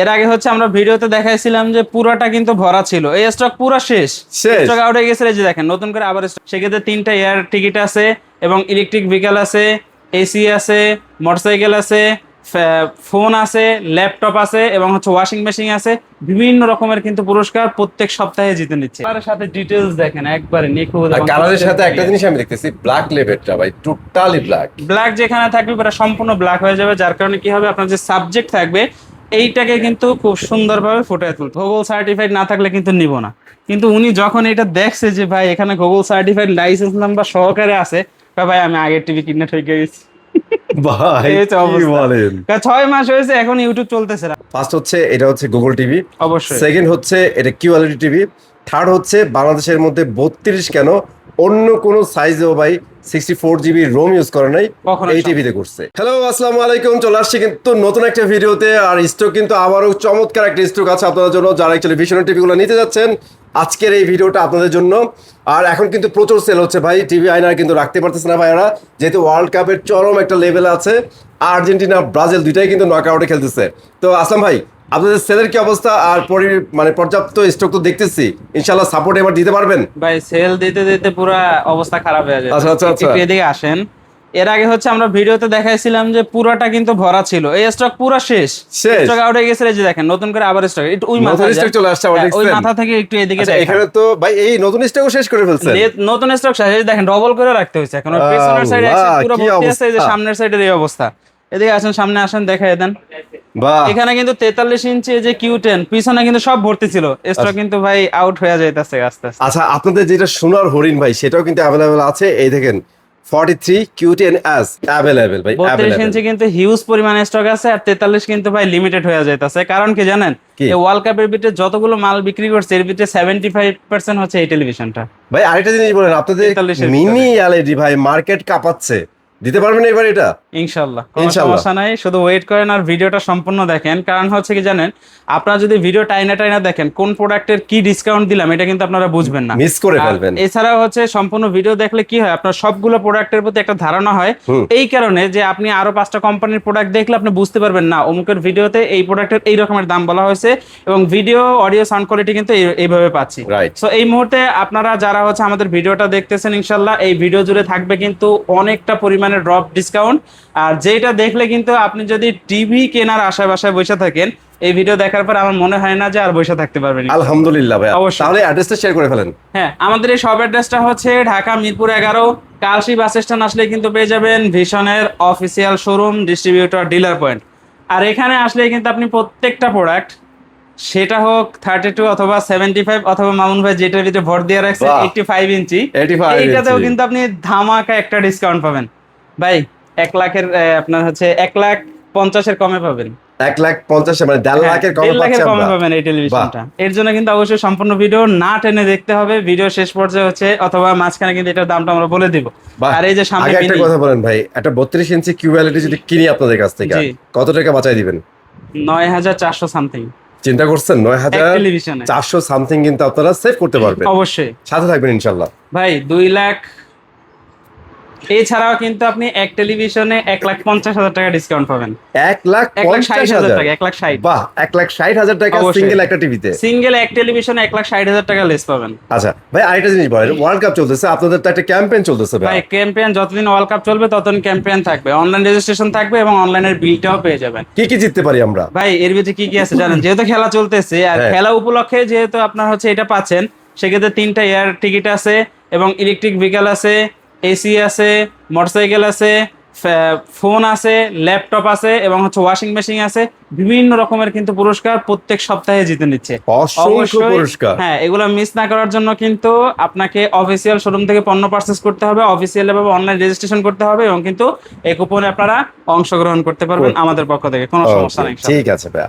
এর আগে হচ্ছে আমরা ভিডিওতে দেখাইছিলাম যে পুরাটা কিন্তু ভরা ছিল, এই স্টক পুরো শেষ, স্টক আউট হয়ে গেছে। এই যে দেখেন নতুন করে আবার stock। সেক্ষেত্রে 3টা এয়ার টিকিট আছে এবং ইলেকট্রিক ভেহিকেল আছে, এসি আছে, মোটরসাইকেল আছে, ফোন আছে, ল্যাপটপ আছে এবং হচ্ছে ওয়াশিং মেশিন আছে। বিভিন্ন রকমের কিন্তু পুরস্কার প্রত্যেক সপ্তাহে জিতে নিচ্ছে। তার সাথে ডিটেইলস দেখেন একবারে নিখুঁত। আর কালারের সাথে একটা জিনিস আমি দেখতেছি, ব্ল্যাক লেভেলটা ভাই টোটালি ব্ল্যাক। ব্ল্যাক যেখানে থাকবে পুরো সম্পূর্ণ ব্ল্যাক হয়ে যাবে, যার কারণে কি হবে, আপনার যে সাবজেক্ট থাকবে এইটাকে কিন্তু খুব সুন্দরভাবে ফুটিয়ে তুলবে। গুগল সার্টিফাইড না থাকলে কিন্তু নিব না। কিন্তু উনি যখন এটা দেখছে যে ভাই এখানে গুগল সার্টিফাইড লাইসেন্স নাম্বার সহকারে আছে, ভাই আমি আগের টিভি কিনে ঠকে গেছি ভাই এই তো কি অবস্থা। বলেন? 6 মাস হয়েছে, এখন ইউটিউব চলতেছে না। ফার্স্ট হচ্ছে এটা হচ্ছে গুগল টিভি, অবশ্যই। সেকেন্ড হচ্ছে এটা কিউএলইডি টিভি, থার্ড হচ্ছে বাংলাদেশের মধ্যে 32 কেন অন্য কোন সাইজেও ভাই 64 GB রোম ইউজ করে নাই, কখনো এই সম্ভব। টিভিতে করছে। হ্যালো আসসালামু আলাইকুম, চলে আসছি কিন্তু নতুন একটা ভিডিওতে। আর স্টক কিন্তু আবারও চমৎকার একটা স্টক আছে আপনাদের জন্য, যারা অ্যাকচুয়ালি ভিশনের টিভিগুলো নিতে যাচ্ছেন। আজকের এই ভিডিওটা আপনাদের জন্য। আর এখন কিন্তু প্রচুর সেল হচ্ছে ভাই, টিভি আয়নার কিন্তু রাখতে পারতেছে না ভাইয়ারা, যেহেতু ওয়ার্ল্ড কাপের চরম একটা লেভেল আছে। আর্জেন্টিনা ব্রাজিল দুইটাই কিন্তু নকআউটে খেলতেছে। তো আসলাম ভাই, আপনাদের সেলের কি অবস্থা? আর মানে পর্যাপ্ত স্টক তো দেখতেছি, ইনশাআল্লাহ সাপোর্ট এবার দিতে পারবেন? ভাই সেল দিতে দিতে পুরো অবস্থা খারাপ হয়ে যায়। আচ্ছা, আচ্ছা, আচ্ছা। একটু এদিকে আসেন। এর আগে হচ্ছে আমরা ভিডিওতে দেখাইছিলাম যে পুরাটা কিন্তু ভরা ছিল, এই স্টক পুরো শেষ, স্টক আউট হয়ে গেছে। এই যে দেখেন নতুন করে আবার স্টক, একটু ওই মাথা নতুন স্টক চলে আসছে আবার, ওই দেখছেন? মাথা থেকে একটু এদিকে আচ্ছা, দেখেন। এখানে তো ভাই এই নতুন স্টকও শেষ করে ফেলছেন। নতুন স্টক শেষ, এই যে দেখেন ডবল করে রাখতে হয়েছে। এখন ওর পেছনের সাইডে আল্লাহ, পুরো কি ভর্তি আছে, এই যে অবস্থা। সামনের সাইডের এই অবস্থা। এদিকে আসেন, সামনে আসেন, দেখাই দেন। বাহ, এখানে কিন্তু 43 ইঞ্চি এই যে Q10 পিছনে কিন্তু সব ভর্তি ছিল, স্টক কিন্তু ভাই আউট হয়ে যাইতেছে আস্তে আস্তে। আচ্ছা আপনাদের যেটা সোনার হরিণ ভাই, সেটাও কিন্তু অ্যাভেলেবেল আছে। এই দেখেন 43 Q10s অ্যাভেলেবেল ভাই, 32 ইঞ্চি কিন্তু হিউজ পরিমাণে স্টক আছে, আর 43 কিন্তু ভাই লিমিটেড হয়ে যাইতেছে। কারণ কি জানেন, কি? এই ওয়ার্ল্ড কাপের ভিতরে যতগুলো মাল বিক্রি করছে এর ভিতরে 75% হচ্ছে এই টেলিভিশনটা। ভাই আরেকটা জিনিস বলেন, আপনাদের 43 এর মিনি এলইডি ভাই মার্কেট কাঁপাচ্ছে, দিতে পারবেন এবার এটা? ইনশাল্লাহ, কোনো ইনশাল্লাহ। সমস্যা নাই, শুধু ওয়েট করেন আর ভিডিওটা সম্পূর্ণ দেখেন। কারণ হচ্ছে কি জানেন, আপনারা যদি ভিডিও টাইনা টাইনা দেখেন কোন প্রোডাক্টের কি ডিসকাউন্ট দিলাম এটা কিন্তু আপনারা বুঝবেন না, মিস করে আর ফেলবেন। এছাড়াও হচ্ছে সম্পূর্ণ ভিডিও দেখলে কি হয়, আপনার সবগুলো প্রোডাক্টের প্রতি একটা ধারণা হয়। এই কারণে যে আপনি আরো 5টা কোম্পানির প্রোডাক্ট দেখলে আপনি বুঝতে পারবেন না অমুকের ভিডিওতে এই প্রোডাক্টের এই রকমের দাম বলা হয়েছে, এবং ভিডিও অডিও সাউন্ড কোয়ালিটি কিন্তু এইভাবে পাচ্ছি। রাইট। সো এই মুহূর্তে আপনারা যারা হচ্ছে আমাদের ভিডিওটা দেখতেছেন, ইনশাল্লাহ এই ভিডিও জুড়ে থাকবে কিন্তু অনেকটা পরিমাণে ড্রপ ডিসকাউন্ট। আর যেটা দেখলে কিন্তু আপনি যদি টিভি কেনার আশায় বাসায় বসে থাকেন, এই ভিডিও দেখার পর আমার মনে হয় না যে আর বসে থাকতে পারবেন। আলহামদুলিল্লাহ ভাই, অবশ্যই। তাহলে অ্যাড্রেসটা শেয়ার করে ফেলেন। হ্যাঁ, আমাদের এই শপ অ্যাড্রেসটা হচ্ছে ঢাকা মিরপুর 11 কালশী বাস স্ট্যান্ড আসলে কিন্তু পেয়ে যাবেন ভিশনের official showroom, distributor, dealer point. আর এখানে আসলে কিন্তু আপনি প্রত্যেকটা প্রোডাক্ট, সেটা হোক 32 অথবা 75 অথবা মামুন ভাই যেটার ভিতরে ভর দিয়ে রাখছে বাহ। 85 ইঞ্চি, 85 এইটাতেও ইঞ্চি। কিন্তু আপনি ধামাকা একটা ডিসকাউন্ট পাবেন ভাই। 1 লাখের আপনার হচ্ছে 1,50,000 কমে পাবেন। 1,50,000 মানে 1.5 লাখের কমে 1.5 লাখের পাচ্ছি কমে আমরা। পাবেন এই টেলিভিশনটা। এর জন্য কিন্তু অবশ্যই সম্পূর্ণ ভিডিও না টেনে দেখতে হবে, ভিডিও শেষ পর্যায়ে হচ্ছে অথবা মাঝখানে কিন্তু এটার দামটা আমরা বলে দিব। বাহ। আর এই যে সামনে আগে একটা mini, কথা বলেন ভাই, একটা 32 ইঞ্চি কিউএলইডি যদি কিনি আপনাদের কাছ থেকে, জি। কত টাকা বাঁচাই দিবেন? 9,400 সামথিং চিন্তা করছেন? এক টেলিভিশনে 9,400 সামথিং কিন্তু আপনারা সেভ করতে পারবেন। অবশ্যই সাথে থাকবেন ইনশাল্লাহ ভাই। 2 লাখ এছাড়াও কিন্তু আপনি এক টেলিভিশনে 1,50,000 টাকা ডিসকাউন্ট পাবেন। 1,50,000 টাকা, 1,60,000। বাহ, 1,60,000 টাকা অবশ্যই। সিঙ্গেল একটা টিভিতে। সিঙ্গেল এক টেলিভিশনে 1,60,000 টাকা লেস পাবেন। আচ্ছা ভাই, আরেকটা জিনিস বলেন, ওয়ার্ল্ড কাপ চলতেছে, আপনাদের তো একটা ক্যাম্পেইন চলতেছে ভাই ভাই। ক্যাম্পেইন যতদিন ওয়ার্ল্ড কাপ চলবে ততদিন ক্যাম্পেইন থাকবে, অনলাইন রেজিস্ট্রেশন থাকবে এবং অনলাইনের বিলটাও পেয়ে যাবেন। কি কি জিততে পারি আমরা? ভাই এর ভিতরে কি কি আছে জানেন, যেহেতু খেলা চলতেছে আর হ্যাঁ। খেলা উপলক্ষে যেহেতু আপনার হচ্ছে এটা পাচ্ছেন, সেক্ষেত্রে 3টা এয়ার টিকিট আছে এবং ইলেকট্রিক ভেহিকেল আছে, এসি আছে, মোটরসাইকেল আছে, ফোন আছে, ল্যাপটপ আছে এবং হচ্ছে ওয়াশিং মেশিন আছে। বিভিন্ন রকমের কিন্তু পুরস্কার প্রত্যেক সপ্তাহে জিতে নিচ্ছে। অসংখ্য পুরস্কার। হ্যাঁ, এগুলো মিস না করার জন্য কিন্তু আপনাকে অফিসিয়াল শোরুম থেকে পণ্য পারচেজ করতে হবে, অফিসিয়াল ভাবে অনলাইন রেজিস্ট্রেশন করতে হবে এবং কিন্তু এই কুপনে আপনারা অংশগ্রহণ করতে পারবেন আমাদের পক্ষ থেকে, কোনো সমস্যা নেই। ঠিক আছে ভাই,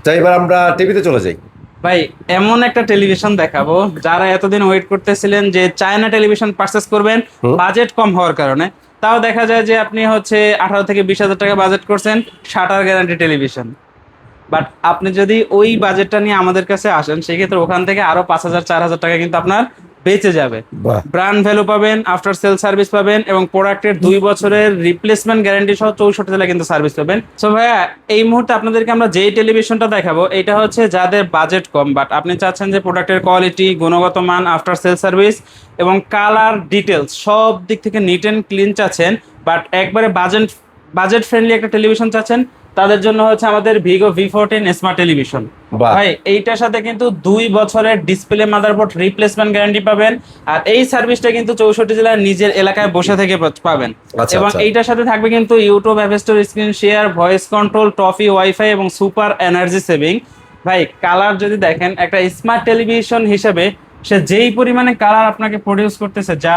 তো এবার আমরা টিভিতে চলে যাই। ভাই এমন একটা টেলিভিশন দেখাবো, যারা এতদিন ওয়েট করতেছিলেন যে চায়না টেলিভিশন পারচেজ করবেন বাজেট কম হওয়ার কারণে, তাও দেখা যায় যে আপনি হচ্ছে 18 থেকে 20,000 টাকা বাজেট করছেন, শাটার গ্যারান্টি টেলিভিশন। বাট আপনি যদি ওই বাজেটটা নিয়ে আমাদের কাছে আসেন, সেক্ষেত্রে ওখান থেকে আরো 5,000 4,000 টাকা কিন্তু আপনার বেঁচে যাবে। বাহ। ব্র্যান্ড ভ্যালু পাবেন, আফটার সেল সার্ভিস পাবেন এবং প্রোডাক্টের 2 বছরের রিপ্লেসমেন্ট গ্যারান্টি সহ 64 জেলায় কিন্তু সার্ভিস পাবেন। সো ভাইয়া এই মুহূর্তে আপনাদেরকে আমরা যেই টেলিভিশনটা দেখাবো এটা হচ্ছে যাদের বাজেট কম, বাট আপনি চাচ্ছেন যে প্রোডাক্টের কোয়ালিটি, গুণগত মান, আফটার সেল সার্ভিস এবং কালার ডিটেলস সব দিক থেকে নিট অ্যান্ড ক্লিন চাচ্ছেন, বাট একবারে বাজেট ফ্রেন্ডলি একটা টেলিভিশন চাচ্ছেন, তাদের জন্য হচ্ছে আমাদের ভিগো V14 স্মার্ট টেলিভিশন। বাহ। ভাই এইটার সাথে কিন্তু 2 বছরের ডিসপ্লে, মাদারবোর্ড রিপ্লেসমেন্ট গ্যারান্টি পাবেন, আর এই সার্ভিসটা কিন্তু 64 জেলার নিজের এলাকায় বসে থেকে পাবেন। আচ্ছা, এবং আচ্ছা। এইটার সাথে থাকবে কিন্তু YouTube, app store, screen share, voice control, toffee, wifi এবং সুপার এনার্জি সেভিং। ভাই কালার যদি দেখেন, একটা স্মার্ট টেলিভিশন হিসেবে সে যেই পরিমাণে কালার আপনাকে প্রডিউস করতেছে যা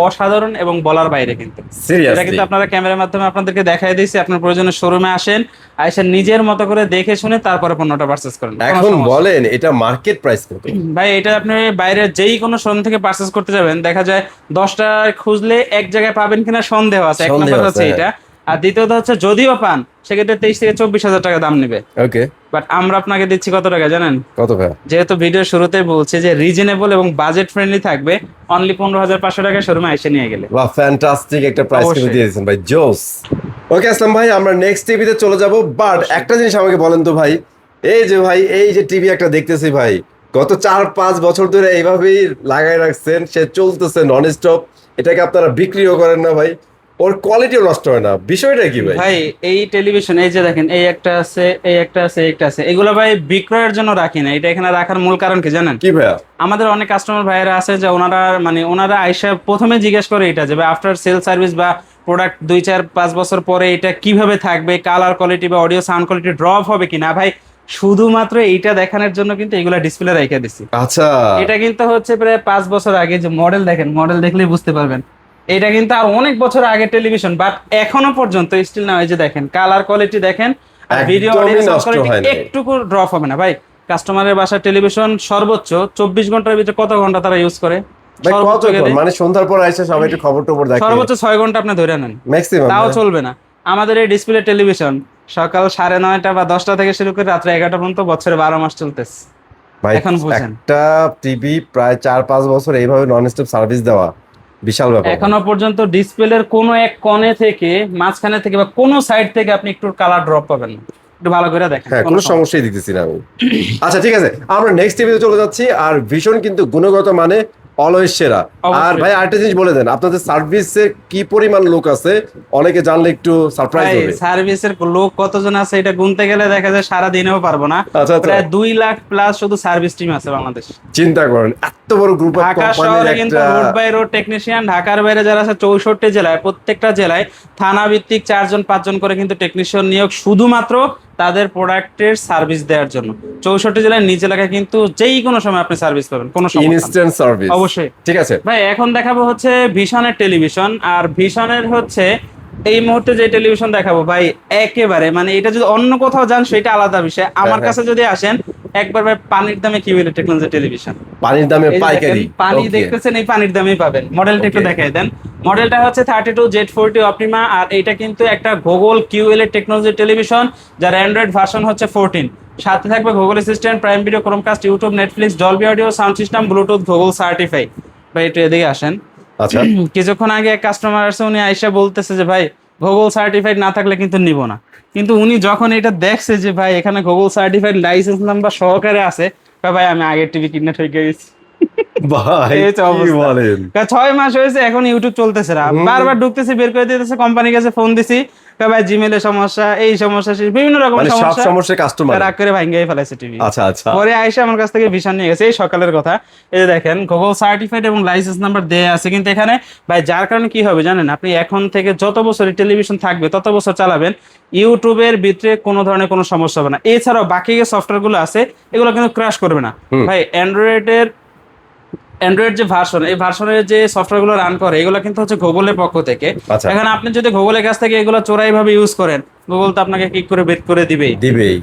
অসাধারণ এবং বলার বাইরে। কিন্তু এটা সিরিয়াসলি কিন্তু আপনারা ক্যামেরার মাধ্যমে আপনাদেরকে দেখাই দিয়েছি। আপনার প্রয়োজনে শোরুমে আসেন, আইসা নিজের মতো করে দেখে শুনে তারপরে পণ্যটা পারচেজ করেন। কোনো এখন সমস্যা নেই। বলেন এটা মার্কেট প্রাইস কত? ভাই এটা আপনি বাইরে যেই কোনো শোরুম থেকে পারচেজ করতে যাবেন, দেখা যায় 10টা খুঁজলে এক জায়গায় পাবেন কিনা সন্দেহ আছে। এক সন্দেহ নম্বর আছে, হচ্ছে এটা, আর দ্বিতীয়ত হচ্ছে যদিও পান সেক্ষেত্রে 23 থেকে 24,000 টাকা দাম নেবে। ওকে, বাট আমরা আপনাকে দিচ্ছি কত টাকা জানেন? কত ভাই? যেহেতু ভিডিও শুরুতে বলছি যে রিজনেবল এবং বাজেট ফ্রেন্ডলি থাকবে, অনলি 15,500 টাকা শোরুমে এসে নিয়ে গেলে। বাহ, ফ্যান্টাস্টিক একটা প্রাইস কিন্তু অবশ্যই। দিয়ে দিয়েছেন ভাই, জোস। ওকে আসলাম ভাই, আমরা নেক্সট টিভিতে চলে যাব, বাট একটা জিনিস আমাকে বলেন তো ভাই, এই যে টিভি একটা দেখতেছি ভাই, গত 4-5 বছর ধরে এইভাবেই লাগাই রাখছেন, সে চলতেছে নন স্টপ, এটাকে আপনারা বিক্রিও করেন না ভাই, ওর কোয়ালিটিও নষ্ট হয় না, বিষয়টা কি ভাই? ভাই এই টেলিভিশন এই যে দেখেন, এই একটা আছে, এই একটা আছে, এই একটা আছে, এগুলো ভাই বিক্রয়ের জন্য রাখি না। এটা এখানে রাখার মূল কারণ কি জানেন? কি ভাইয়া? আমাদের অনেক কাস্টমার ভাইয়েরা আছে যে ওনারা আইসা প্রথমে জিজ্ঞেস করে এটা যে আফটার সেল সার্ভিস বা প্রোডাক্ট 2-4-5 বছর পরে এটা কিভাবে থাকবে, কালার কোয়ালিটি বা অডিও সাউন্ড কোয়ালিটি ড্রপ হবে কিনা। ভাই শুধুমাত্র এইটা দেখানোর জন্য কিন্তু এগুলা ডিসপ্লে রেখে দিছি। আচ্ছা, এটা কিন্তু হচ্ছে প্রায় 5 বছর আগে, যে মডেল দেখেন, মডেল দেখলেই বুঝতে পারবেন। এটা কিন্তু আর অনেক বছর আগে টেলিভিশন, বাট এখনো পর্যন্ত স্টিল না, এই যে দেখেন কালার কোয়ালিটি দেখেন, আর ভিডিও একদমই অডিও নষ্ট কোয়ালিটি হয় না। একটুকু ড্রপ হবে না। ভাই কাস্টমারের বাসার টেলিভিশন সর্বোচ্চ 24 ঘন্টার ভিতরে কত ঘন্টা তারা ইউজ করে? ভাই সর্বোচ্চ কতক্ষণ? গেলে মানে সন্ধ্যার পর এসে সবাই একটু খবর টবর দেখে, সর্বোচ্চ 6 ঘন্টা আপনি ধরে নেন, ম্যাক্সিমাম। তাও চলবে না। আমাদের এই ডিসপ্লে টেলিভিশন সকাল 9:30 বা 10টা থেকে শুরু করে রাত্রে 11টা পর্যন্ত বছরে 12 মাস চলতেছে। ভাই এখন বুঝেন। একটা টিভি প্রায় 4-5 বছর এইভাবে নন স্টপ সার্ভিস দেওয়া বিশাল ব্যাপার। এখনো পর্যন্ত ডিসপ্লের কোনো এক কোণে থেকে, মাঝখানে থেকে বা কোনো সাইড থেকে আপনি একটু কালার ড্রপ পাবেন না। একটু ভালো করে দেখেন, হ্যাঁ, কোনো সমস্যাই দেখতেছি না আমি। আচ্ছা ঠিক আছে, আমরা নেক্সট টিভিতে চলে যাচ্ছি। আর ভীষণ কিন্তু গুণগত মানে অলওয়েজ সেরা। অবশ্যই। আর ভাই আরেকটা জিনিস বলে দেন, আপনাদের সার্ভিসে কি পরিমাণ লোক আছে, অনেকে জানলে একটু সারপ্রাইজ হবে। সার্ভিসের লোক কতজন আছে এটা গুনতে গেলে দেখা যায় সারা দিনেও পারবো না। আচ্ছা, আচ্ছা। প্রায় 2 লাখ প্লাস শুধু সার্ভিস টিম আছে বাংলাদেশ। চিন্তা করেন, এত বড় গ্রুপ অফ ঢাকা কোম্পানির শহরে কিন্তু একটা। রোড বাই রোড টেকনিশিয়ান, ঢাকার বাইরে যারা আছে 64 জেলায়, প্রত্যেকটা জেলায় থানা ভিত্তিক 4-5 করে কিন্তু টেকনিশিয়ান নিয়োগ, শুধুমাত্র তাদের প্রোডাক্টের সার্ভিস দেওয়ার জন্য। 64 জেলায় নিজ এলাকায় কিন্তু যেই কোনো সময় আপনি সার্ভিস পাবেন, কোনো সমস্যা নেই। ইনস্ট্যান্ট সার্ভিস অবশ্যই। ঠিক আছে ভাই এখন দেখাবো হচ্ছে ভিশনের টেলিভিশন। আর ভিশনের হচ্ছে এই মুহূর্তে যে টেলিভিশন দেখাবো ভাই, একেবারে মানে এটা যদি অন্য কোথাও যান সেটা আলাদা বিষয়, আমার হ্যাঁ। কাছে যদি আসেন একবার ভাই পানির দামে কিউএলই টেকনোলজি টেলিভিশন। পানির দামে এই যে পাইকারি দেখেন, পানি Okay. দেখতেছেন, এই পানির দামেই পাবেন। মডেলটা একটু Okay. দেখাই দেন। মডেলটা হচ্ছে 32Z40 অপটিমা, আর এইটা কিন্তু একটা গুগল কিউএলই টেকনোলজি টেলিভিশন, যার অ্যান্ড্রয়েড ভার্সন হচ্ছে 14। সাথে থাকবে Google assistant, prime video, Chromecast, YouTube, Netflix, Dolby audio, sound system, Bluetooth, Google certify. ভাই একটু এদিকে আসেন। আচ্ছা কিছুক্ষণ আগে এক কাস্টমার আসছে, উনি আইসা বলতেছে যে ভাই গুগল সার্টিফাইড না থাকলে কিন্তু নিব না। কিন্তু উনি যখন এটা দেখছে যে ভাই এখানে গুগল সার্টিফাইড লাইসেন্স নাম্বার সহকারে আছে, ভাই আমি আগের টিভি কিনে ঠকে গেছি। ভাই এই হচ্ছে কি অবস্থা। বলেন? 6 মাস হয়েছে, এখন ইউটিউব চলতেছে না, বারবার ঢুকতেছি, বের করে দিতেছে, কোম্পানির কাছে ফোন দিছি, ভাই জিমেলের সমস্যা, এই সমস্যা, সেই বিভিন্ন রকম মানে সব সমস্যা, সমস্যা কাস্টমার। রাগ করে ভাঙ্গাই ফেলাইছে টিভি। আচ্ছা আচ্ছা, পরে আইসা আমার কাছ থেকে ভিশন নিয়ে গেছে, এই সকালের কথা। এই যে দেখেন গুগল সার্টিফাইড এবং লাইসেন্স নাম্বার দেয়া আছে কিন্তু এখানে। ভাই যার কারণে কি হবে জানেন, আপনি এখন থেকে যত বছর টেলিভিশন থাকবে তত বছর চালাবেন, ইউটিউবের ভিতরে কোনো ধরনের কোনো সমস্যা হবে না। এছাড়াও বাকি যে সফটওয়্যার গুলো আছে এগুলো কিন্তু ক্র্যাশ করবে না। ভাই অ্যান্ড্রয়েড যে ভার্সন, এই ভার্সনের যে সফটওয়্যারগুলো রান করে এগুলো কিন্তু হচ্ছে গুগলের পক্ষ থেকে। আচ্ছা। এখন আপনি যদি গুগলের কাছ থেকে এগুলো চোরাই ভাবে ইউজ করেন, গুগল তো আপনাকে কিক করে বের করে দিবেই।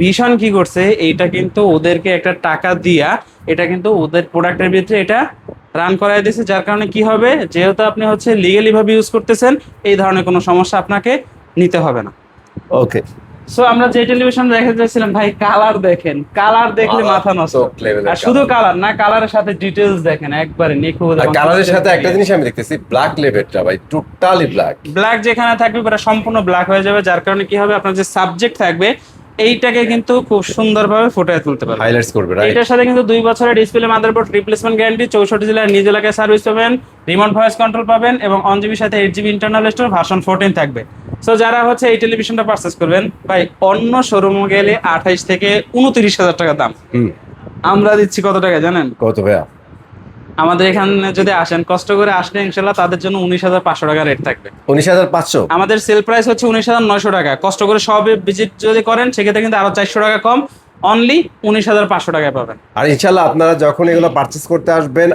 ভীষণ কি করছে, এইটা কিন্তু ওদেরকে একটা টাকা দিয়া এটা কিন্তু ওদের প্রোডাক্টের ভিতরে এটা রান করাই দিয়েছে, যার কারণে কি হবে, যেহেতু আপনি হচ্ছে লিগ্যালি ভাবে ইউজ করতেছেন, এই ধরনের কোনো সমস্যা আপনাকে নিতে হবে না। ওকে সো আমরা যে টেলিভিশন দেখতে চাইছিলাম ভাই, কালার দেখেন, কালার দেখলে মাথা নষ্ট। আর শুধু কালার না, কালারের সাথে ডিটেইলস দেখেন একবারে নিখুঁত। আর কালারের সাথে একটা জিনিস আমি দেখতেছি, ব্ল্যাক লেভেলটা ভাই টোটালি ব্ল্যাক। ব্ল্যাক যেখানে থাকবে পুরো সম্পূর্ণ ব্ল্যাক হয়ে যাবে, যার কারণে কি হবে, আপনার যে সাবজেক্ট থাকবে এইটাকে কিন্তু খুব সুন্দরভাবে ফুটিয়ে তুলতে পারবে, হাইলাইটস করবে, রাইট? এটার সাথে কিন্তু 2 বছরের ডিসপ্লে, মাদারবোর্ড রিপ্লেসমেন্ট গ্যারান্টি, 64 জেলার নিজ এলাকায় সার্ভিস পাবেন, রিমোট ভয়েস কন্ট্রোল পাবেন এবং 1 জিবির সাথে 8 জিবি ইন্টারনাল স্টোর, ভার্সন 14 থাকবে। সো যারা হচ্ছে এই টেলিভিশনটা পারচেজ করবেন ভাই, অন্য শোরুমে গেলে 28 থেকে 29,000 টাকা দাম, আমরা দিচ্ছি কত টাকা জানেন? কত ভাইয়া? আমাদের এখানে যদি আসেন, কষ্ট করে আসলে ইনশাল্লাহ তাদের জন্য 19,500 টাকা রেট থাকবে। 19,500? আমাদের সেল প্রাইস হচ্ছে 19,900 টাকা। কষ্ট করে সব ভিজিট যদি করেন সেক্ষেত্রে কিন্তু আরো 400 টাকা কম, অনলি 19,500 টাকায় পাবেন। আর ইনশাল্লাহ আপনারা যখন এগুলো পারচেজ করতে আসবেন,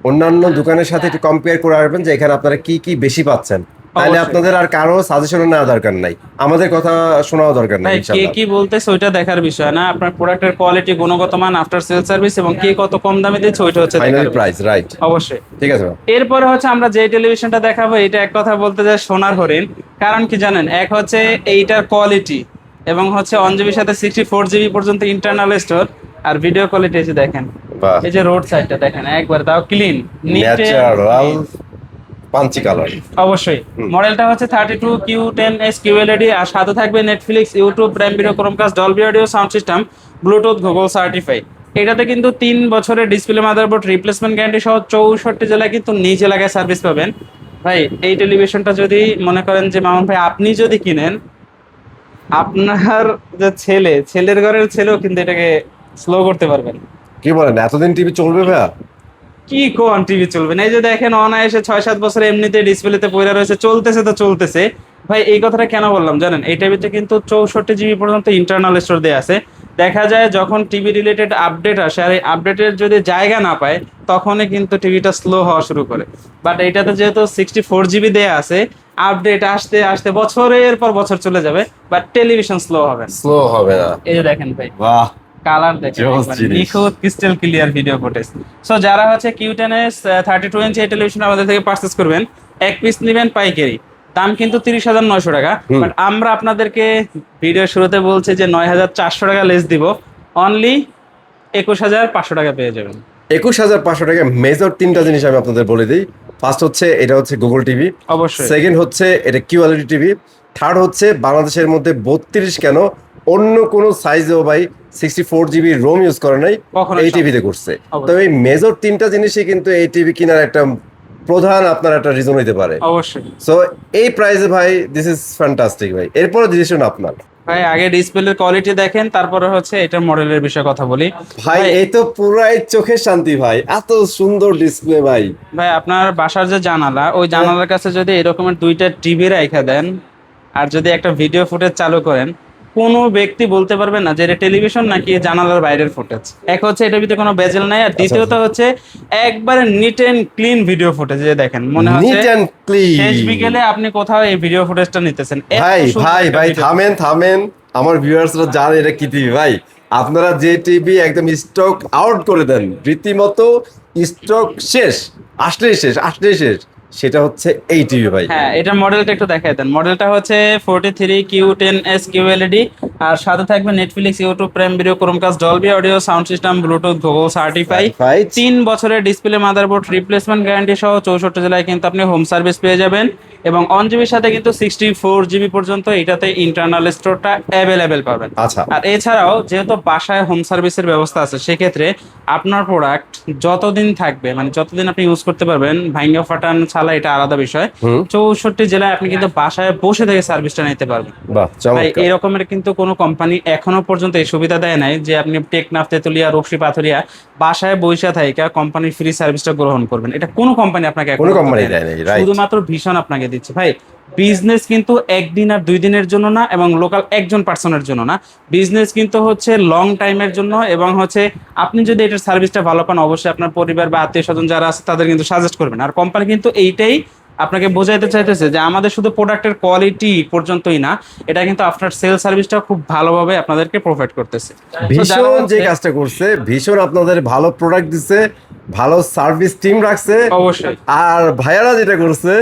অন্যান্য দোকানের সাথে একটু কম্পেয়ার করে আসবেন যে এখানে আপনারা কি কি বেশি পাচ্ছেন, তাহলে অবশ্যই। আপনাদের আর কারো সাজেশনও নেওয়া দরকার নাই, আমাদের কথা শোনাও দরকার নাই ভাই কে ইনশাল্লাহ। কি বলতেছে ওইটা দেখার বিষয় না, আপনার প্রোডাক্টের কোয়ালিটি, গুণগত মান, আফটার সেল সার্ভিস এবং কে কত কম দামে দিচ্ছে ওইটা হচ্ছে ফাইনাল দেখার বিষয়। Price, right? অবশ্যই। ঠিক আছে ভাই। এরপরে হচ্ছে আমরা যে টেলিভিশনটা দেখাবো, এটা এক কথা বলতে যায় সোনার হরিণ। কারণ কি জানেন, এক হচ্ছে এইটার কোয়ালিটি এবং হচ্ছে 1 জিবির সাথে 64 জিবি পর্যন্ত ইন্টারনাল স্টোর, আর ভিডিও কোয়ালিটি এসে দেখেন, বাহ, এই যে রোড সাইডটা দেখেন একবার তাও ক্লিন, ন্যাচারাল পাঞ্চি কালার। অবশ্যই। মডেলটা হচ্ছে 32Q10S QLED, আর সাথে থাকবে Netflix, YouTube, prime video, Chromecast, Dolby audio sound system, Bluetooth, Google certify. এটাতে কিন্তু 3 বছরের ডিসপ্লে, মাদারবোর্ড রিপ্লেসমেন্ট গ্যারান্টি সহ 64 জেলায় কিন্তু নিজ এলাকায় সার্ভিস পাবেন। ভাই এই টেলিভিশনটা যদি মনে করেন যে মামুন ভাই আপনি যদি কিনেন, আপনার যে ছেলের ঘরের ছেলেও কিন্তু এটাকে স্লো করতে পারবেন। কি বলেন, এতদিন টিভি চলবে ভাইয়া? কি কোন টিভি চলবে না? এই যে দেখেন অনায়াসে 6-7 বছর এমনিতে ডিসপ্লেতে পড়ে রয়েছে, চলতেছে তো চলতেছে। ভাই এই কথাটা কেন বললাম জানেন, এই টিভিতে কিন্তু 64 জিবি পর্যন্ত ইন্টারনাল স্টোর দেয়া আছে। দেখা যায় যখন টিভি রিলেটেড আপডেট আসে আর এই আপডেটের যদি জায়গা না পায়, তখনই কিন্তু টিভিটা স্লো হওয়া শুরু করে। বাট এইটাতে যেহেতু 64 জিবি দেয়া আছে, আপডেট আসতে আসতে বছরের পর বছর চলে যাবে, বাট টেলিভিশন স্লো হবে না। স্লো হবে না? এই যে দেখেন ভাই, বাহ, কালার দেখেন, জোস জিনিস। নিখুঁত crystal clear video footage. So যারা হচ্ছে Q10S 32 ইঞ্চি এই টেলিভিশন আমাদের থেকে পারচেজ করবেন, এক পিস নেবেন পাইকারি, দাম কিন্তু 30,900 টাকা। বাট আমরা আপনাদেরকে ভিডিও শুরুতে বলছি যে 9,400 টাকা লেস দিব, অনলি 21,500 টাকা পেয়ে যাবেন। 21,500 টাকা। মেজর 3টা জিনিস আমি আপনাদের বলে দিই। ফার্স্ট হচ্ছে এটা হচ্ছে গুগল টিভি, অবশ্যই। সেকেন্ড হচ্ছে এটা QLED টিভি, থার্ড হচ্ছে বাংলাদেশের মধ্যে 32 কেন অন্য কোনো সাইজেও ভাই 64 জিবি রোম ইউজ করে নাই, কখনো এই সম্ভব। টিভিতে করছে। অবশ্যই। তো এই মেজর 3টা জিনিসই কিন্তু এই টিভি কেনার একটা প্রধান আপনার একটা রিজন হইতে পারে। অবশ্যই সো এই প্রাইসে ভাই দিস ইজ ফ্যান্টাস্টিক ভাই। এরপরে ডিসিশন আপনার ভাই, আগে ডিসপ্লের কোয়ালিটি দেখেন, তারপরে হচ্ছে এটার মডেলের বিষয়ে কথা বলি। ভাই। এই তো পুরাই চোখের শান্তি ভাই, এত সুন্দর ডিসপ্লে ভাই। ভাই আপনার বাসার যে জানালা, ওই জানালার কাছে যদি এরকমের 2টা টিভি রাখা দেন আর যদি একটা ভিডিও ফুটেজ চালু করেন, কোনো ব্যক্তি বলতে পারবে না যে এটা টেলিভিশন নাকি জানালার বাইরের ফুটেজ। এক হচ্ছে এটার ভিতরে কোনো বেজেল নাই, আর দ্বিতীয়ত হচ্ছে একবারে neat and clean video footage. যে দেখেন মনে হচ্ছে নিট এন্ড ক্লিন। শেষ বিকেলে আপনি কোথাও এই ভিডিও ফুটেজটা নিতেছেন। এত ভাই সুন্দর ভাই একটা ভাই video। থামেন, আমার ভিউয়ার্সরা জানে এটা কি টিভি ভাই। আপনারা যে টিভি একদম স্টক আউট করে দেন, রীতিমতো স্টক শেষ, আসলেই শেষ, সেটা হচ্ছে এই টিভি ভাই। হ্যাঁ, এটা মডেলটা একটু দেখাই দেন। মডেলটা হচ্ছে 43Q10S QLED, আর সাথে থাকবে Netflix, YouTube, prime video, Chromecast, Dolby audio sound system, Bluetooth, Google certify, Certified। 3 বছরের ডিসপ্লে, মাদারবোর্ড রিপ্লেসমেন্ট গ্যারান্টি সহ 64 জেলায় কিন্তু আপনি হোম সার্ভিস পেয়ে যাবেন এবং 1 জিবির সাথে কিন্তু 64 জিবি পর্যন্ত এটাতে ইন্টারনাল স্টোরটা অ্যাভেলেবেল পাবেন। আচ্ছা। আর এছাড়াও যেহেতু বাসায় হোম সার্ভিসের ব্যবস্থা আছে, সেক্ষেত্রে আপনার প্রোডাক্ট যতদিন থাকবে, মানে যতদিন আপনি ইউজ করতে পারবেন, ভাঙ্গা ফাটান ছালা এটা আলাদা বিষয়, 64 জেলায় আপনি কিন্তু বাসায় বসে থেকে সার্ভিসটা নিতে পারবেন। বাহ, ভাই চমৎকার। এই রকমের কিন্তু কোনো কোম্পানি এখনো পর্যন্ত এই সুবিধা দেয় নাই যে আপনি টেকনাফ, তেতুলিয়া, রূপসী, পাথুরিয়া বাসায় বইসা থাইকা কোম্পানির ফ্রি সার্ভিসটা গ্রহণ করবেন। এটা কোনো কোম্পানি আপনাকে এখনো কোনো পর্যন্ত কোম্পানি দেয় দেয় নাই। নাই, right? শুধুমাত্র ভীষণ আপনাকে দিচ্ছে। ভাই বিজনেস কিন্তু একদিন আর 2 দিনের জন্য না, এবং লোকাল একজন পার্সনের জন্য না, বিজনেস কিন্তু হচ্ছে লং টাইমের জন্য। এবং হচ্ছে আপনি যদি এটার সার্ভিসটা ভালো পান, অবশ্যই আপনার পরিবার বা আত্মীয় স্বজন যারা আছে তাদের কিন্তু সাজেস্ট করবেন। আর কোম্পানি কিন্তু এইটাই আপনাকে বোঝাইতে চাইতেছে যে আমাদের শুধু প্রোডাক্টের কোয়ালিটি পর্যন্তই না, এটা কিন্তু আফটার সেল সার্ভিসটা খুব ভালোভাবে আপনাদেরকে প্রোভাইড করতেছে। So, যারা ভীষণ যে হচ্ছে- কাজটা করছে, ভীষণ আপনাদের ভালো প্রোডাক্ট দিচ্ছে, ভালো সার্ভিস টিম রাখছে। অবশ্যই আর ভাইয়ারা যেটা করছে,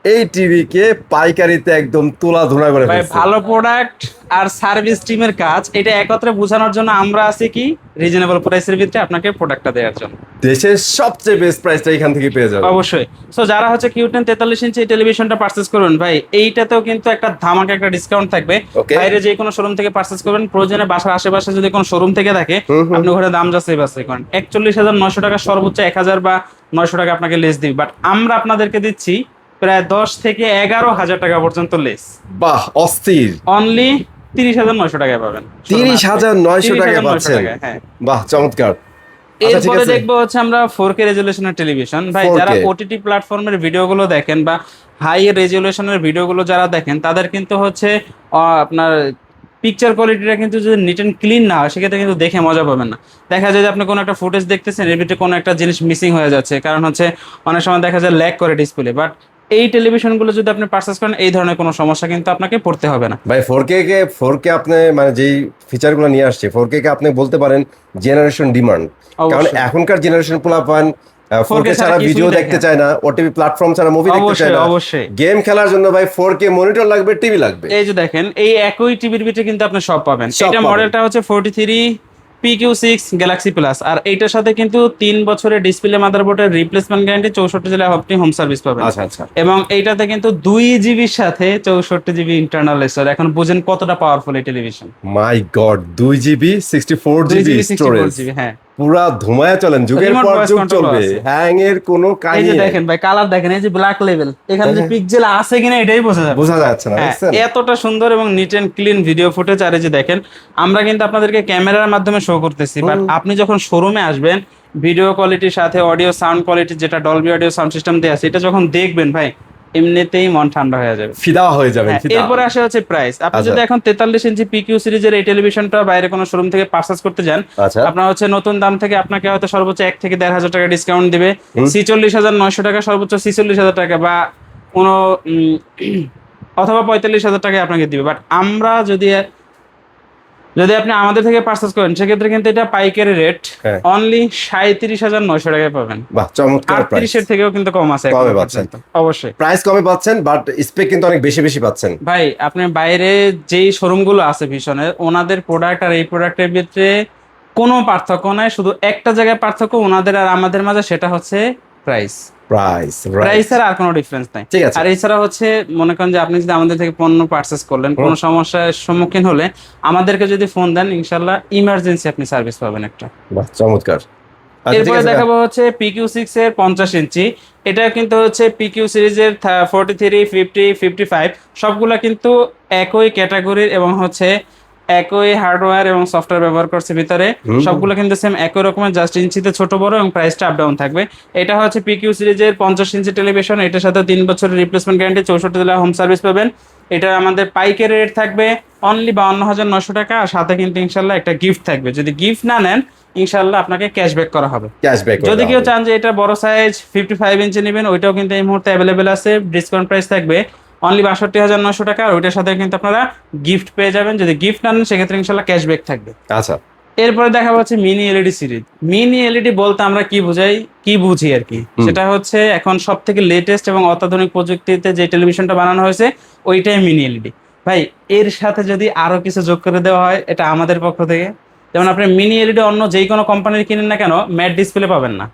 এই টিভি কে পাইকারিতে একদম তুলা ধুনা করে ভাই ফেলছে। ভালো প্রোডাক্ট আর সার্ভিস টিমের কাজ, এটা একত্রে বোঝানোর জন্য আমরা আছি কি রিজনেবল প্রাইসের ভিতরে আপনাকে প্রোডাক্টটা দেওয়ার জন্য। দেশের সবচেয়ে বেস্ট প্রাইসটা এখান থেকে পেয়ে যাবে অবশ্যই। সো যারা হচ্ছে কিউ10 43 ইঞ্চি টেলিভিশনটা পারচেজ করবেন ভাই, এইটাতেও কিন্তু একটা ধামাকা একটা ডিসকাউন্ট থাকবে। Okay. বাইরে যে কোনো শোরুম থেকে পারচেজ করবেন, প্রয়োজনে বাসার আশেপাশে যদি কোনো শোরুম থেকে থাকে আপনি ঘরে দাম যাচাই বাছাই করেন। 41,900 টাকা সর্বোচ্চ 1,000 বা 900 টাকা আপনাকে লেস দিই, বাট আমরা আপনাদেরকে দিচ্ছি প্রায় 10 থেকে 11,000 টাকা পর্যন্ত লেস। বাহ অস্থির। অনলি 30,900 টাকায় পাবেন। 30,900 টাকায় 30,900 পাচ্ছেন। টাকায়, হ্যাঁ। বাহ চমৎকার। আচ্ছা, ঠিক এরপরে আছে। দেখবো হচ্ছে আমরা 4K রেজুলেশনের টেলিভিশন। ভাই 4K যারা ওটিটি প্ল্যাটফর্মের ভিডিওগুলো দেখেন বা হাই রেজুলেশনের ভিডিওগুলো যারা দেখেন, তাদের কিন্তু হচ্ছে আপনার পিকচার কোয়ালিটিটা কিন্তু যদি নিট এন্ড ক্লিন না হয় সেক্ষেত্রে কিন্তু দেখে মজা পাবেন না। দেখা যায় যে আপনি কোনো একটা ফুটেজ দেখতেছেন, এর ভিতরে কোনো একটা জিনিস মিসিং হয়ে যাচ্ছে, কারণ হচ্ছে অনেক সময় দেখা যায় ল্যাগ করে ডিসপ্লে। বাট এই টেলিভিশনগুলো যদি আপনি পারচেজ করেন, এই ধরনের কোনো সমস্যা কিন্তু আপনাকে পড়তে হবে না। ভাই 4K আপনি মানে যেই ফিচারগুলো নিয়ে আসছে 4K কে আপনি বলতে পারেন জেনারেশন ডিমান্ড। কারণ অবশ্যই। এখনকার জেনারেশন পোলাপান 4K 4K ছাড়া ছাড়া ভিডিও কিছুই দেখতে দেখে চায় না, ওটিভি প্ল্যাটফর্ম ছাড়া মুভি দেখতে চায় অবশ্যই, না। অবশ্যই। গেম খেলার জন্য ভাই 4K মনিটর লাগবে, টিভি লাগবে। এই যে দেখেন, এই একই টিভির ভিতরে কিন্তু আপনি সব পাবেন। সব এটা পাবেন। মডেলটা হচ্ছে 43 PQ6 গ্যালাক্সি প্লাস, আর এইটার সাথে কিন্তু 3 বছরের ডিসপ্লে মাদারবোর্ডের রিপ্লেসমেন্ট গ্যারান্টি, 64 জেলায় আপনি হোম সার্ভিস পাবেন। আচ্ছা আচ্ছা। এবং এইটাতে কিন্তু 2 জিবির সাথে 64 জিবি ইন্টারনাল স্টোরেজ। এখন বুঝেন কতটা পাওয়ারফুল এই television. My god 2 GB 64 GB 2 GB storage, 64 GB, হ্যাঁ। পুরা ধুমায়া চলেন, যুগের Remote পর voice যুগ control চলবে, আছে। হ্যাং এর কোনো এই কাহিনী যে নেই। দেখেন ভাই, কালার দেখেন, এই যে ব্ল্যাক লেভেল, এখানে যে হ্যাঁ। পিক্সেল আছে কিনা এটাই বোঝা যাবে। বোঝা যাচ্ছে না, হ্যাঁ, দেখছেন? এতটা সুন্দর এবং neat and clean video footage. আর এই যে দেখেন, আমরা কিন্তু আপনাদেরকে ক্যামেরার মাধ্যমে শো করতেছি, বাট আপনি যখন শোরুমে আসবেন ভিডিও কোয়ালিটির সাথে অডিও সাউন্ড কোয়ালিটি, যেটা ডলবি অডিও সাউন্ড সিস্টেম দেয়া আছে, এটা যখন দেখবেন ভাই এমনিতেই মন ঠান্ডা হয়ে যাবে। ফিদা হয়ে যাবেন, হ্যাঁ, ফিদা। এরপরে আসে হচ্ছে প্রাইস। আপনি আচ্ছা। যদি এখন 43 ইঞ্চি পিকিউ সিরিজের এই টেলিভিশনটা বাইরে কোনো শোরুম থেকে পারচেজ করতে যান, আচ্ছা। আপনার হচ্ছে নতুন দাম থেকে আপনাকে হয়তো সর্বোচ্চ 1 থেকে 1,500 টাকা ডিসকাউন্ট দিবে। 46,900 টাকা, সর্বোচ্চ 46,000 টাকা বা অথবা 45,000 টাকায় আপনাকে দিবে। বাট আমরা যদি আপনি আমাদের থেকে পারচেজ করেন, সেক্ষেত্রে কিন্তু এটা পাইকারি রেট হ্যাঁ। অনলি 37,900 টাকায় পাবেন। বাহ চমৎকার প্রাইস। 38-এর থেকেও কিন্তু কম আছে কমে এখনো পাচ্ছেন। পর্যন্ত। অবশ্যই প্রাইস কমে পাচ্ছেন, বাট স্পেক কিন্তু অনেক বেশি বেশি পাচ্ছেন। ভাই, আপনি বাইরে যেই শোরুমগুলো আছে ভীষণের, ওনাদের প্রোডাক্ট আর এই প্রোডাক্টের ভিতরে কোনো পার্থক্য নাই, শুধু একটা জায়গায় পার্থক্য ওনাদের আর আমাদের মাঝে, সেটা হচ্ছে প্রাইস। প্রাইস প্রাইস ছাড়া আর কোনো ডিফারেন্স নাই। ঠিক আছে। আর এছাড়া হচ্ছে মনে করেন যে আপনি যদি আমাদের থেকে পণ্য পারচেস করলেন, কোনো সমস্যার সম্মুখীন হলে আমাদেরকে যদি ফোন দেন, ইনশাল্লাহ ইমার্জেন্সি আপনি সার্ভিস পাবেন একটা। বাহ চমৎকার। আচ্ছা, ঠিক এরপরে আছে। দেখাবো হচ্ছে PQ6 এর 50 ইঞ্চি। এটা কিন্তু হচ্ছে PQ সিরিজের 43, 50, 55 সবগুলা কিন্তু একই ক্যাটাগরির এবং হচ্ছে একই হার্ডওয়্যার এবং সফটওয়্যার ব্যবহার করছে ভিতরে। সবগুলো কিন্তু সেম একই রকমের, জাস্ট ইঞ্চিতে ছোট বড় এবং প্রাইসটা আপ ডাউন থাকবে। এটা হচ্ছে PQ সিরিজের 50 ইঞ্চি টেলিভিশন। এটার সাথে 3 বছরের রিপ্লেসমেন্ট গ্যারান্টি, 64 জেলা হোম সার্ভিস পাবেন। এটা আমাদের পাইকারি রেট থাকবে অনলি 52,900 টাকা, আর সাথে কিন্তু ইনশাল্লাহ একটা গিফট থাকবে। যদি গিফট না নেন, ইনশাল্লাহ আপনাকে ক্যাশব্যাক করা হবে। ক্যাশব্যাক যদি কেউ চান যে এটা বড় সাইজ 55 ইঞ্চি নেবেন, ওইটাও কিন্তু এই মুহূর্তে অ্যাভেলেবেল আছে। ডিসকাউন্ট প্রাইস থাকবে অনলি 62,900 টাকা, আর ওইটার সাথে কিন্তু আপনারা গিফট পেয়ে যাবেন। যদি গিফট না নেন, সেক্ষেত্রে ইনশাল্লাহ ক্যাশব্যাক থাকবে। আচ্ছা। এরপরে দেখা যাচ্ছে mini LED series. Mini LED বলতে আমরা কি বুঝি আর কি, সেটা হচ্ছে এখন সব থেকে লেটেস্ট এবং অত্যাধুনিক প্রযুক্তিতে যে টেলিভিশনটা বানানো হয়েছে, ওইটাই মিনি এলইডি। ভাই, এর সাথে যদি আরো কিছু যোগ করে দেওয়া হয়, এটা আমাদের পক্ষ থেকে, যেমন আপনি মিনি এলইডি অন্য যেই কোনো কোম্পানির কিনেন না কেন, ম্যাট ডিসপ্লে পাবেন না।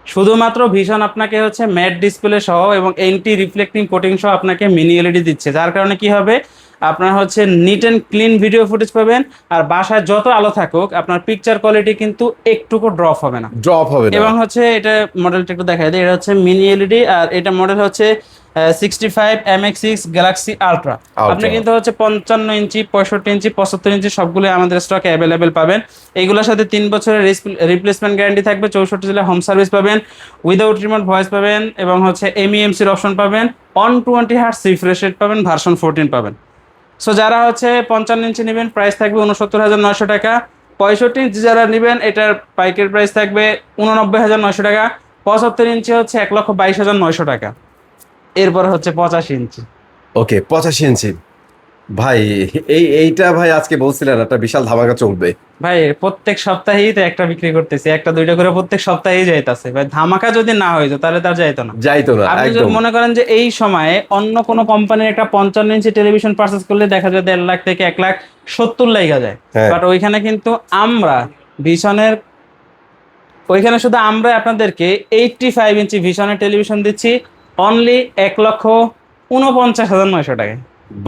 শুধুমাত্র ভিশন আপনাকে হচ্ছে ম্যাট ডিসপ্লে সহ এবং এন্টি রিফ্লেক্টিং কোটিং সহ আপনাকে মিনি এলইডি দিচ্ছে, যার কারণে কি হবে, আপনার হচ্ছে neat and clean video footage পাবেন। আর বাসায় যত আলো থাকুক, আপনার পিকচার কোয়ালিটি কিন্তু একটুকু ড্রপ হবে না। ড্রপ হবে না। এবং হচ্ছে এটা মডেলটা একটু দেখাই দিই। এটা হচ্ছে মিনি এলইডি, আর এটা মডেল হচ্ছে 65 MX6 গ্যালাক্সি আলট্রা। আপনি কিন্তু হচ্ছে 55 ইঞ্চি, 65 ইঞ্চি, 75 ইঞ্চি সবগুলো আমাদের স্টকে অ্যাভেলেবেল পাবেন। এইগুলোর সাথে 3 বছরের রিপ্লেসমেন্ট গ্যারান্টি থাকবে, 64 জেলা হোম সার্ভিস পাবেন, উইদাউট রিমোট ভয়েস পাবেন, এবং হচ্ছে MEMC-র অপশন পাবেন, 120 হার্টজ রিফ্রেশ রেট পাবেন, ভার্সন 14 পাবেন। সো যারা হচ্ছে 55 ইঞ্চি নেবেন, প্রাইস থাকবে 69,900 টাকা। 65 ইঞ্চি যারা নেবেন, এটার পাইকারি প্রাইস থাকবে 89,900 টাকা। 75 ইঞ্চি হচ্ছে 1,22,900 টাকা। এরপর হচ্ছে 85 ইঞ্চি। ওকে 85 ইঞ্চি। ভাই এইটা ভাই আজকে বলছিলেন একটা বিশাল ধামাকা চলবে। ভাই প্রত্যেক সপ্তাহেই তো একটা বিক্রি করতেছি, একটা দুইটা করে প্রত্যেক সপ্তাহেই যাইতাছে ভাই। ধামাকা যদি না হইতো তাহলে তার যাইতো না। যাইতো না আপনি যদি একদম। মনে করেন যে এই সময়ে অন্য কোনো কোম্পানির একটা 55 ইঞ্চি টেলিভিশন পারচেস করলে দেখা যায় 1.5 লাখ থেকে 1,70,000 লাইগা যায়, হ্যাঁ। বাট ওইখানে কিন্তু আমরা ভিশনের, ওইখানে শুধু আমরা আপনাদেরকে 85 ইঞ্চি ভিশনের টেলিভিশন দিচ্ছি অনলি 1,49,900 টাকায়।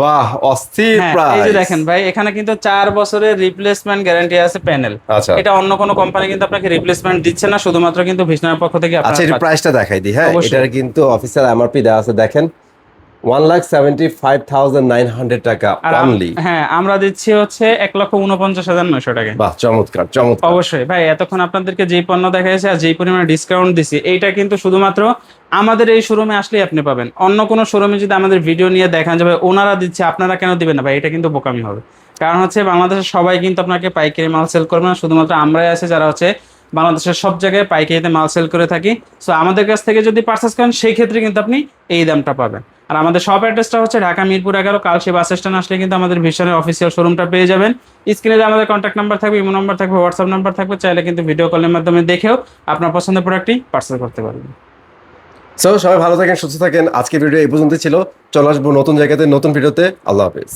বাহ, অস্থির হ্যাঁ, এই যে প্রাইস। দেখেন ভাই, এখানে কিন্তু 4 বছরের রিপ্লেসমেন্ট গ্যারান্টি আছে প্যানেল। আচ্ছা এটা অন্য কোনো কোম্পানি কিন্তু আপনাকে রিপ্লেসমেন্ট দিচ্ছে না, শুধুমাত্র কিন্তু ভিশনার পক্ষ থেকে আপনারা আচ্ছা, এর পাচ্ছেন। প্রাইসটা দেখাই দিই। হ্যাঁ, অবশ্যই। এটার কিন্তু অফিসিয়াল এমআরপি দেওয়া আছে, দেখেন 1,75,900 টাকা আর অনলি। হ্যাঁ, আমরা দিচ্ছি হচ্ছে 1,49,900 টাকায়। বাহ, চমৎকার চমৎকার। অবশ্যই ভাই, এতক্ষণ আপনাদেরকে যেই পণ্য দেখা যাচ্ছে আর যেই পরিমাণে ডিসকাউন্ট দিছি, এইটা কিন্তু শুধুমাত্র আমাদের এই শোরুমে আসলেই আপনি পাবেন। অন্য কোনো শোরুমে যদি আমাদের ভিডিও নিয়ে দেখান যে ভাই ওনারা দিচ্ছে আপনারা কেন দিবেন না, ভাই এটা কিন্তু বোকামি হবে। কারণ হচ্ছে বাংলাদেশের সবাই কিন্তু আপনাকে পাইকারি মাল সেল করবে না, শুধুমাত্র আমরাই আছে যারা হচ্ছে বাংলাদেশের সব জায়গায় পাইকারিতে মাল সেল করে থাকি। সো আমাদের কাছ থেকে যদি পারচেস করেন সেই ক্ষেত্রে কিন্তু আপনি এই দামটা পাবেন। আর আমাদের শপ অ্যাড্রেসটা হচ্ছে ঢাকা মিরপুর 11, কালশী বাস স্ট্যান্ড আসলে কিন্তু আমাদের ভিশনের অফিসিয়াল শোরুমটা পেয়ে যাবেন। স্ক্রিনে আমাদের কন্ট্যাক্ট নাম্বার থাকবে, ইমো নাম্বার থাকবে, হোয়াটসঅ্যাপ নাম্বার থাকবে, চাইলে কিন্তু ভিডিও কলের মাধ্যমে দেখেও আপনার পছন্দের প্রোডাক্টটি পার্সেল করতে পারবেন। সো সবাই ভালো থাকেন, সুস্থ থাকেন। আজকে ভিডিও এই পর্যন্ত ছিল। চলে আসবো নতুন জায়গাতে নতুন ভিডিওতে। আল্লাহ হাফেজ।